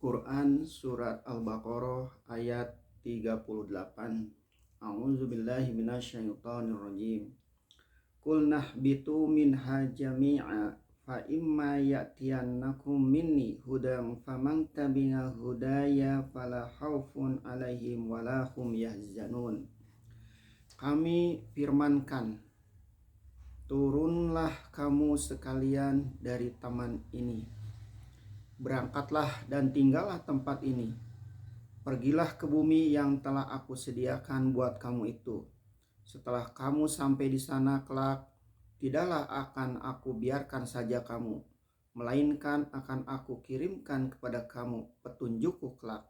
Quran Surat Al-Baqarah ayat 38. A'udzubillahi minasyaitonirrajim. Qul nahbitu minha jami'a fa imma ya'tiyannakum minni hudam faman tabi'a hudaya fala khaufun 'alaihim wala hum yahzanun. Kami firmankan, turunlah kamu sekalian dari taman ini, berangkatlah dan tinggallah tempat ini. Pergilah ke bumi yang telah aku sediakan buat kamu itu. Setelah kamu sampai di sana kelak, tidaklah akan aku biarkan saja kamu, melainkan akan aku kirimkan kepada kamu petunjukku kelak.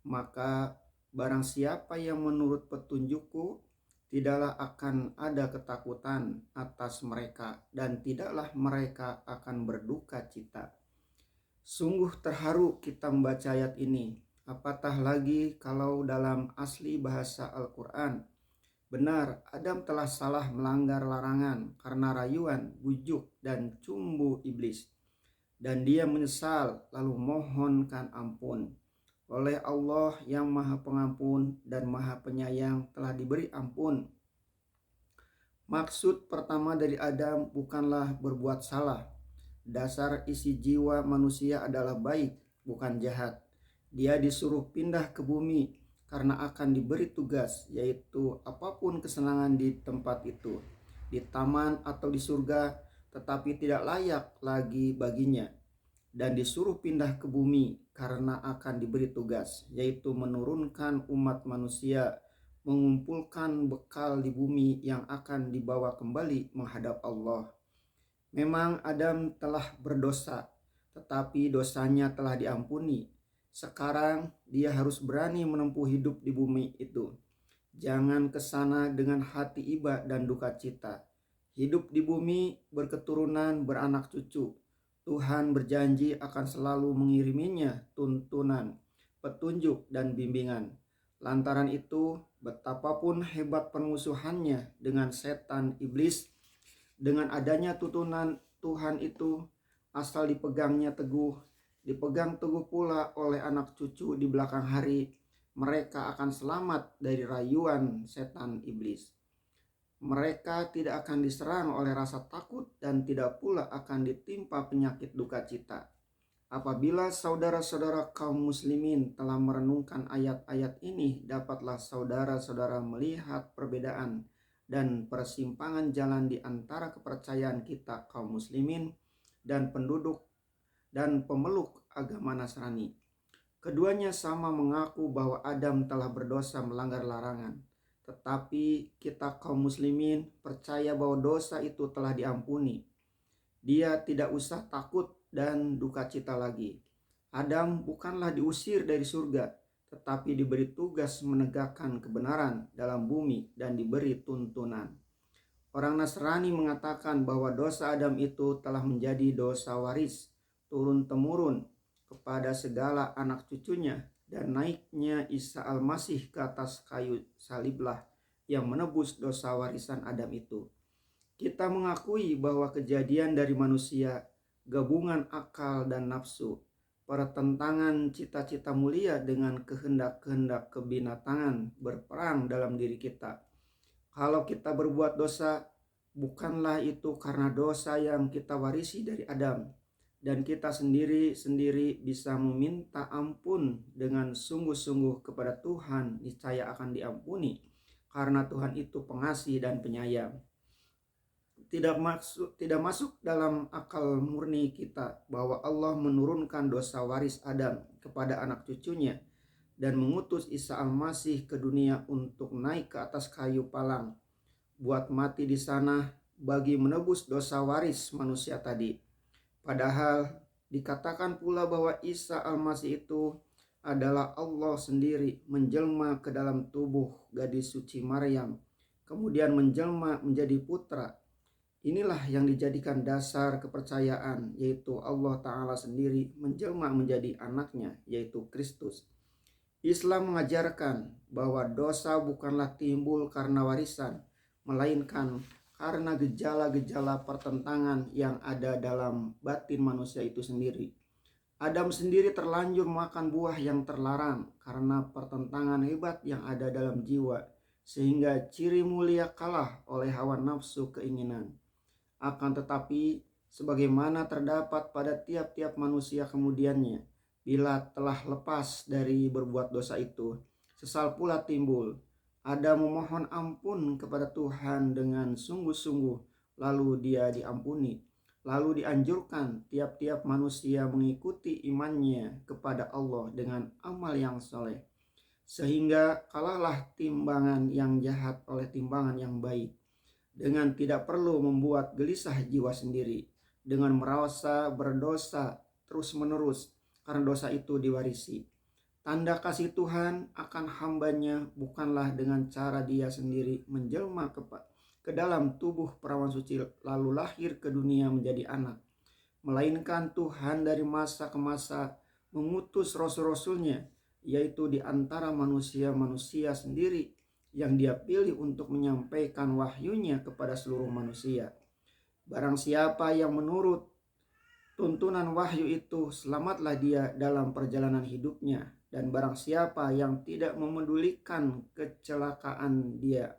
Maka barang siapa yang menurut petunjukku, tidaklah akan ada ketakutan atas mereka, dan tidaklah mereka akan berduka cita. Sungguh terharu kita membaca ayat ini. Apatah lagi kalau dalam asli bahasa Al-Quran. Benar, Adam telah salah melanggar larangan karena rayuan, bujuk, dan cumbu iblis. Dan dia menyesal lalu mohonkan ampun. Oleh Allah yang Maha Pengampun dan Maha Penyayang telah diberi ampun. Maksud pertama dari Adam bukanlah berbuat salah. Dasar isi jiwa manusia adalah baik, bukan jahat. Dia disuruh pindah ke bumi karena akan diberi tugas, yaitu apapun kesenangan di tempat itu, di taman atau di surga, tetapi tidak layak lagi baginya. Dan disuruh pindah ke bumi karena akan diberi tugas, yaitu menurunkan umat manusia, mengumpulkan bekal di bumi yang akan dibawa kembali menghadap Allah. Memang Adam telah berdosa, tetapi dosanya telah diampuni. Sekarang dia harus berani menempuh hidup di bumi itu. Jangan kesana dengan hati iba dan duka cita. Hidup di bumi, berketurunan, beranak cucu. Tuhan berjanji akan selalu mengiriminya tuntunan, petunjuk, dan bimbingan. Lantaran itu, betapapun hebat permusuhannya dengan setan iblis, dengan adanya tuntunan Tuhan itu, asal dipegang teguh pula oleh anak cucu di belakang hari, mereka akan selamat dari rayuan setan iblis. Mereka tidak akan diserang oleh rasa takut dan tidak pula akan ditimpa penyakit duka cita. Apabila saudara-saudara kaum muslimin telah merenungkan ayat-ayat ini, dapatlah saudara-saudara melihat perbedaan dan persimpangan jalan di antara kepercayaan kita kaum muslimin dan penduduk dan pemeluk agama Nasrani. Keduanya sama mengaku bahwa Adam telah berdosa melanggar larangan. Tetapi kita kaum muslimin percaya bahwa dosa itu telah diampuni. Dia tidak usah takut dan duka cita lagi. Adam bukanlah diusir dari surga, tetapi diberi tugas menegakkan kebenaran dalam bumi dan diberi tuntunan. Orang Nasrani mengatakan bahwa dosa Adam itu telah menjadi dosa waris, turun-temurun kepada segala anak cucunya, dan naiknya Isa Al-Masih ke atas kayu saliblah yang menebus dosa warisan Adam itu. Kita mengakui bahwa kejadian dari manusia, gabungan akal dan nafsu, pertentangan cita-cita mulia dengan kehendak-kehendak kebinatangan berperang dalam diri kita. Kalau kita berbuat dosa, bukanlah itu karena dosa yang kita warisi dari Adam, dan kita sendiri-sendiri bisa meminta ampun dengan sungguh-sungguh kepada Tuhan, niscaya akan diampuni, karena Tuhan itu pengasih dan penyayang. Tidak masuk dalam akal murni kita bahwa Allah menurunkan dosa waris Adam kepada anak cucunya dan mengutus Isa Al-Masih ke dunia untuk naik ke atas kayu palang, buat mati di sana bagi menebus dosa waris manusia tadi. Padahal dikatakan pula bahwa Isa Al-Masih itu adalah Allah sendiri menjelma ke dalam tubuh gadis suci Maryam, kemudian menjelma menjadi putra. Inilah yang dijadikan dasar kepercayaan, yaitu Allah Ta'ala sendiri menjelma menjadi anaknya, yaitu Kristus. Islam mengajarkan bahwa dosa bukanlah timbul karena warisan, melainkan karena gejala-gejala pertentangan yang ada dalam batin manusia itu sendiri. Adam sendiri terlanjur makan buah yang terlarang karena pertentangan hebat yang ada dalam jiwa, sehingga ciri mulia kalah oleh hawa nafsu keinginan. Akan tetapi, sebagaimana terdapat pada tiap-tiap manusia kemudiannya, bila telah lepas dari berbuat dosa itu, sesal pula timbul. Adam memohon ampun kepada Tuhan dengan sungguh-sungguh, lalu dia diampuni. Lalu dianjurkan tiap-tiap manusia mengikuti imannya kepada Allah dengan amal yang soleh, sehingga kalahlah timbangan yang jahat oleh timbangan yang baik, dengan tidak perlu membuat gelisah jiwa sendiri, dengan merasa berdosa terus-menerus karena dosa itu diwarisi. Tanda kasih Tuhan akan hambanya bukanlah dengan cara dia sendiri menjelma ke dalam tubuh perawan suci lalu lahir ke dunia menjadi anak, melainkan Tuhan dari masa ke masa mengutus rasul-rasulnya, yaitu di antara manusia-manusia sendiri yang dia pilih untuk menyampaikan wahyunya kepada seluruh manusia. Barang siapa yang menurut tuntunan wahyu itu, selamatlah dia dalam perjalanan hidupnya, dan barang siapa yang tidak memedulikan, kecelakaan dia.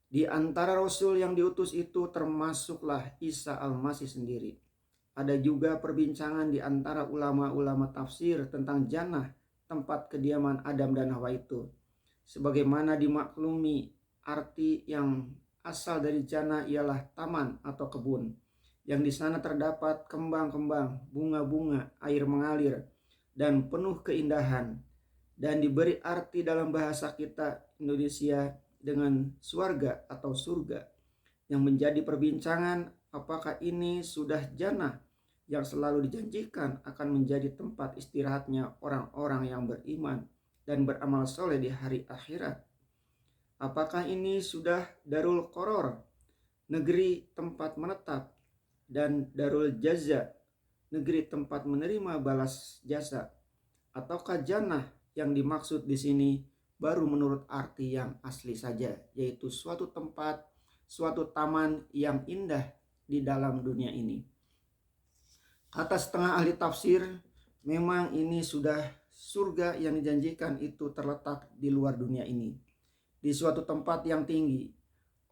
Di antara rasul yang diutus itu termasuklah Isa Al-Masih sendiri. Ada juga perbincangan di antara ulama-ulama tafsir tentang jannah, tempat kediaman Adam dan Hawa itu. Sebagaimana dimaklumi, arti yang asal dari jannah ialah taman atau kebun, yang di sana terdapat kembang-kembang, bunga-bunga, air mengalir, dan penuh keindahan. Dan diberi arti dalam bahasa kita Indonesia dengan swarga atau surga, yang menjadi perbincangan apakah ini sudah jannah yang selalu dijanjikan akan menjadi tempat istirahatnya orang-orang yang beriman dan beramal soleh di hari akhirat. Apakah ini sudah Darul Qoror, negeri tempat menetap, dan Darul Jaza, negeri tempat menerima balas jasa, ataukah jannah yang dimaksud di sini baru menurut arti yang asli saja, yaitu suatu tempat, suatu taman yang indah di dalam dunia ini. Kata setengah ahli tafsir, memang ini sudah surga yang dijanjikan itu terletak di luar dunia ini, di suatu tempat yang tinggi.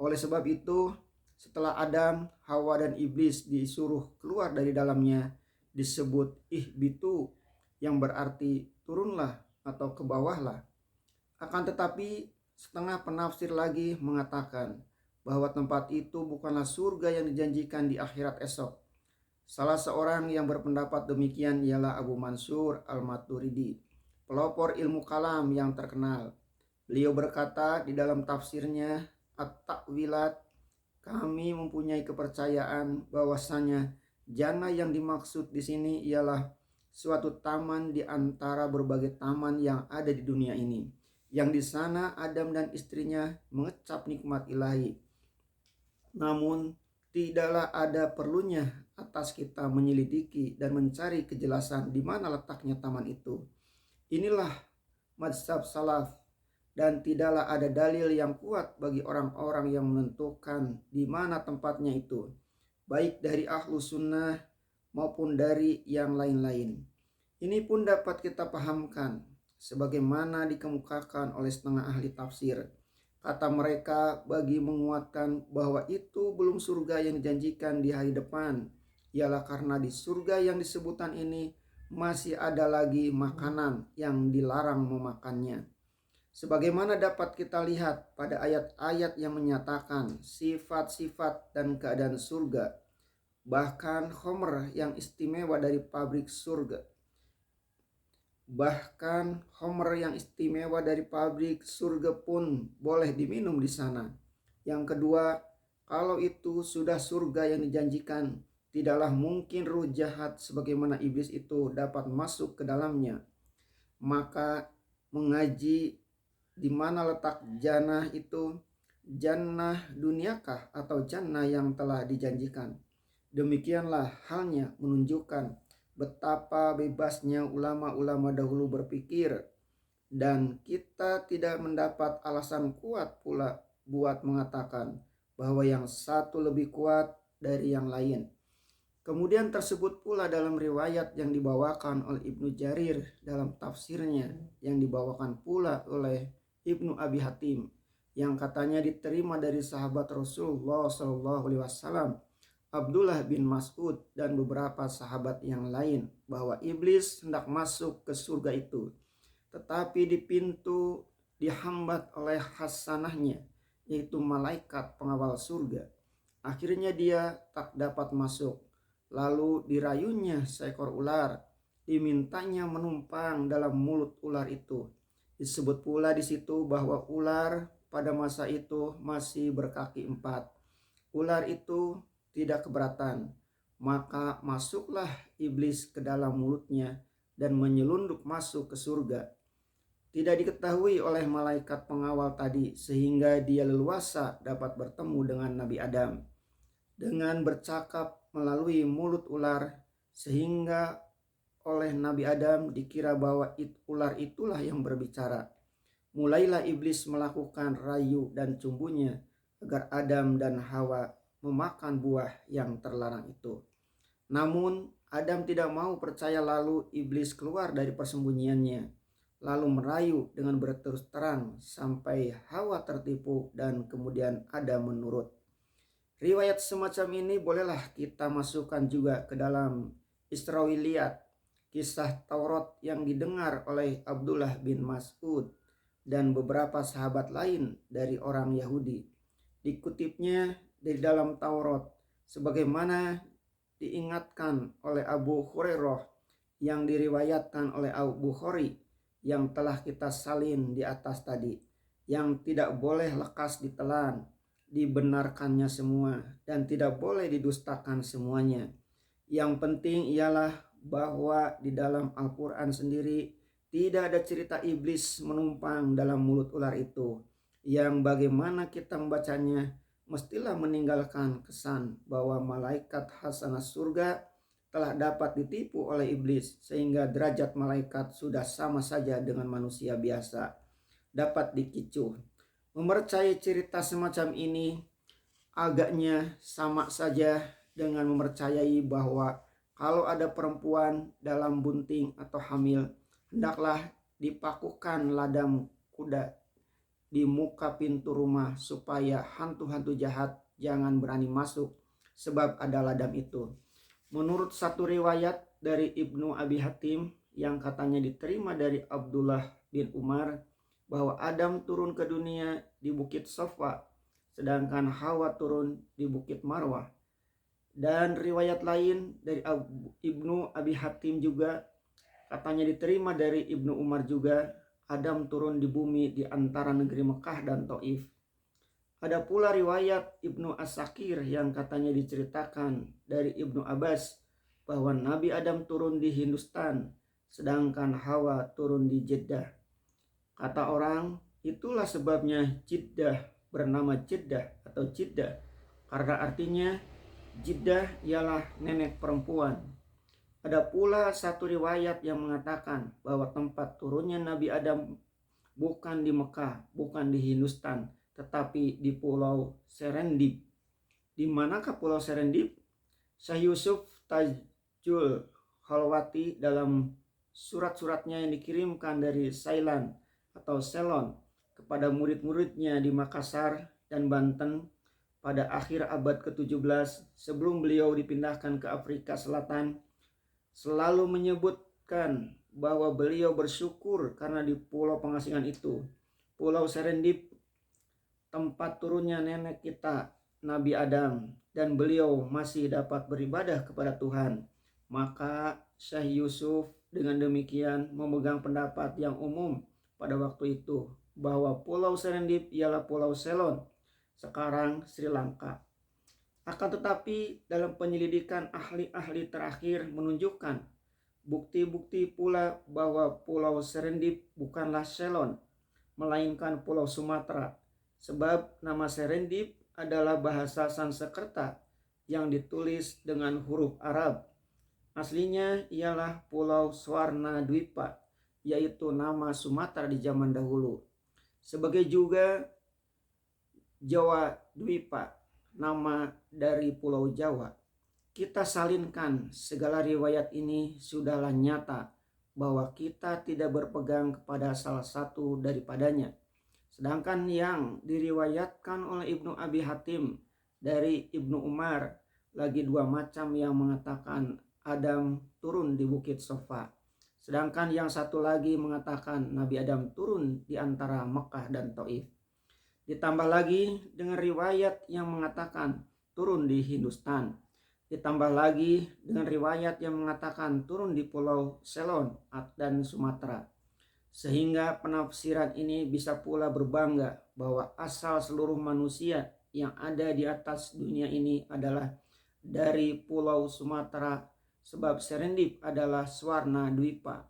Oleh sebab itu, setelah Adam, Hawa, dan Iblis disuruh keluar dari dalamnya, disebut ihbitu, yang berarti turunlah atau ke bawahlah. Akan tetapi, setengah penafsir lagi mengatakan bahwa tempat itu bukanlah surga yang dijanjikan di akhirat esok. Salah seorang yang berpendapat demikian ialah Abu Mansur Al-Maturidi, pelopor ilmu kalam yang terkenal. Beliau berkata di dalam tafsirnya At-Ta'wilat, kami mempunyai kepercayaan bahwasanya jannah yang dimaksud di sini ialah suatu taman di antara berbagai taman yang ada di dunia ini, yang di sana Adam dan istrinya mengecap nikmat ilahi. Namun tidaklah ada perlunya atas kita menyelidiki dan mencari kejelasan di mana letaknya taman itu. Inilah mazhab salaf, dan tidaklah ada dalil yang kuat bagi orang-orang yang menentukan di mana tempatnya itu, baik dari ahlu sunnah maupun dari yang lain-lain. Ini pun dapat kita pahamkan sebagaimana dikemukakan oleh setengah ahli tafsir. Kata mereka bagi menguatkan bahwa itu belum surga yang dijanjikan di hari depan, ialah karena di surga yang disebutan ini masih ada lagi makanan yang dilarang memakannya. Sebagaimana dapat kita lihat pada ayat-ayat yang menyatakan sifat-sifat dan keadaan surga, bahkan khomer yang istimewa dari pabrik surga. Bahkan khomer yang istimewa dari pabrik surga pun boleh diminum di sana. Yang kedua, kalau itu sudah surga yang dijanjikan, tidaklah mungkin ruh jahat sebagaimana iblis itu dapat masuk ke dalamnya. Maka mengaji di mana letak jannah itu, jannah duniakah atau jannah yang telah dijanjikan. Demikianlah halnya menunjukkan betapa bebasnya ulama-ulama dahulu berpikir, dan kita tidak mendapat alasan kuat pula buat mengatakan bahwa yang satu lebih kuat dari yang lain. Kemudian tersebut pula dalam riwayat yang dibawakan oleh Ibnu Jarir dalam tafsirnya, yang dibawakan pula oleh Ibnu Abi Hatim, yang katanya diterima dari sahabat Rasulullah SAW, Abdullah bin Mas'ud dan beberapa sahabat yang lain, bahwa iblis hendak masuk ke surga itu, tetapi di pintu dihambat oleh hasanahnya, yaitu malaikat pengawal surga. Akhirnya dia tak dapat masuk. Lalu dirayunya seekor ular, dimintanya menumpang dalam mulut ular itu. Disebut pula di situ bahwa ular pada masa itu masih berkaki 4. Ular itu tidak keberatan, maka masuklah iblis ke dalam mulutnya dan menyelundup masuk ke surga. Tidak diketahui oleh malaikat pengawal tadi, sehingga dia leluasa dapat bertemu dengan Nabi Adam dengan bercakap melalui mulut ular, sehingga oleh Nabi Adam dikira bahwa ular itulah yang berbicara. Mulailah iblis melakukan rayu dan cumbunya agar Adam dan Hawa memakan buah yang terlarang itu. Namun Adam tidak mau percaya, lalu iblis keluar dari persembunyiannya, lalu merayu dengan berterus terang sampai Hawa tertipu dan kemudian Adam menurut. Riwayat semacam ini bolehlah kita masukkan juga ke dalam Israiliyat, kisah Taurat yang didengar oleh Abdullah bin Mas'ud dan beberapa sahabat lain dari orang Yahudi. Dikutipnya dari dalam Taurat, sebagaimana diingatkan oleh Abu Hurairah yang diriwayatkan oleh Abu Bukhari yang telah kita salin di atas tadi, yang tidak boleh lekas ditelan, dibenarkannya semua, dan tidak boleh didustakan semuanya. Yang penting ialah bahwa di dalam Al-Quran sendiri tidak ada cerita iblis menumpang dalam mulut ular itu, yang bagaimana kita membacanya mestilah meninggalkan kesan bahwa malaikat hasanah surga telah dapat ditipu oleh iblis, sehingga derajat malaikat sudah sama saja dengan manusia biasa, dapat dikicuh. Mempercayai cerita semacam ini agaknya sama saja dengan mempercayai bahwa kalau ada perempuan dalam bunting atau hamil, hendaklah dipakukan ladang kuda di muka pintu rumah supaya hantu-hantu jahat jangan berani masuk, sebab ada ladang itu. Menurut satu riwayat dari Ibnu Abi Hatim yang katanya diterima dari Abdullah bin Umar, bahwa Adam turun ke dunia di Bukit Safa, sedangkan Hawa turun di Bukit Marwah. Dan riwayat lain dari Ibnu Abi Hatim juga katanya diterima dari Ibnu Umar juga, Adam turun di bumi di antara negeri Mekah dan Taif. Ada pula riwayat Ibnu As-Sakir yang katanya diceritakan dari Ibnu Abbas bahwa Nabi Adam turun di Hindustan, sedangkan Hawa turun di Jeddah. Kata orang, itulah sebabnya Jeddah bernama Jeddah atau Jiddah, karena artinya Jeddah ialah nenek perempuan. Ada pula satu riwayat yang mengatakan bahwa tempat turunnya Nabi Adam bukan di Mekah, bukan di Hindustan, tetapi di Pulau Serendip. Di manakah Pulau Serendip? Syekh Yusuf Tajul Khalwati dalam surat-suratnya yang dikirimkan dari Ceylon atau Ceylon kepada murid-muridnya di Makassar dan Banten pada akhir abad ke-17 sebelum beliau dipindahkan ke Afrika Selatan, selalu menyebutkan bahwa beliau bersyukur karena di pulau pengasingan itu, Pulau Serendip, tempat turunnya nenek kita Nabi Adam, dan beliau masih dapat beribadah kepada Tuhan. Maka Syekh Yusuf dengan demikian memegang pendapat yang umum pada waktu itu, bahwa Pulau Serendip ialah Pulau Ceylon, sekarang Sri Lanka. Akan tetapi dalam penyelidikan ahli-ahli terakhir menunjukkan bukti-bukti pula bahwa Pulau Serendip bukanlah Ceylon, melainkan Pulau Sumatera, sebab nama Serendip adalah bahasa Sanskerta yang ditulis dengan huruf Arab. Aslinya ialah Pulau Swarna Dwipa, yaitu nama Sumatera di zaman dahulu. Sebagai juga Jawa Dwipa, nama dari Pulau Jawa. kita salinkan segala riwayat ini sudahlah nyata bahwa kita tidak berpegang kepada salah satu daripadanya. Sedangkan yang diriwayatkan oleh Ibnu Abi Hatim dari Ibnu Umar lagi dua macam yang mengatakan Adam turun di Bukit Sofa. Sedangkan yang satu lagi mengatakan Nabi Adam turun di antara Mekah dan Taif. Ditambah lagi dengan riwayat yang mengatakan turun di Hindustan. Ditambah lagi dengan riwayat yang mengatakan turun di Pulau Ceylon dan Sumatera. Sehingga penafsiran ini bisa pula berbangga bahwa asal seluruh manusia yang ada di atas dunia ini adalah dari Pulau Sumatera, sebab Serendip adalah Swarna Dwipa,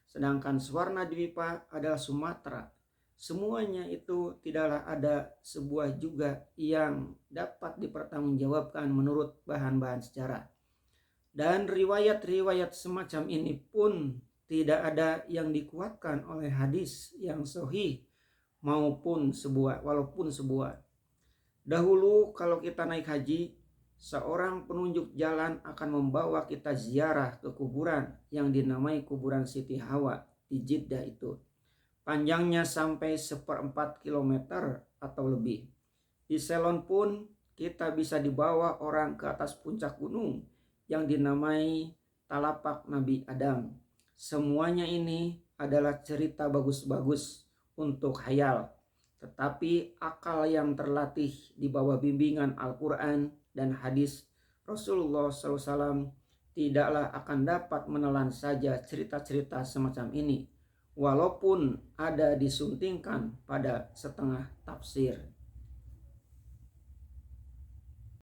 sedangkan Swarna Dwipa adalah Sumatera. Semuanya itu tidaklah ada sebuah juga yang dapat dipertanggungjawabkan menurut bahan-bahan sejarah. Dan riwayat-riwayat semacam ini pun tidak ada yang dikuatkan oleh hadis yang sahih walaupun sebuah. Dahulu kalau kita naik haji, seorang penunjuk jalan akan membawa kita ziarah ke kuburan yang dinamai kuburan Siti Hawa di Jeddah itu. Panjangnya sampai 1/4 kilometer atau lebih. Di Ceylon pun kita bisa dibawa orang ke atas puncak gunung yang dinamai Talapak Nabi Adam. Semuanya ini adalah cerita bagus-bagus untuk khayal. Tetapi akal yang terlatih di bawah bimbingan Al-Quran dan hadis Rasulullah SAW tidaklah akan dapat menelan saja cerita-cerita semacam ini, walaupun ada disuntingkan pada setengah tafsir.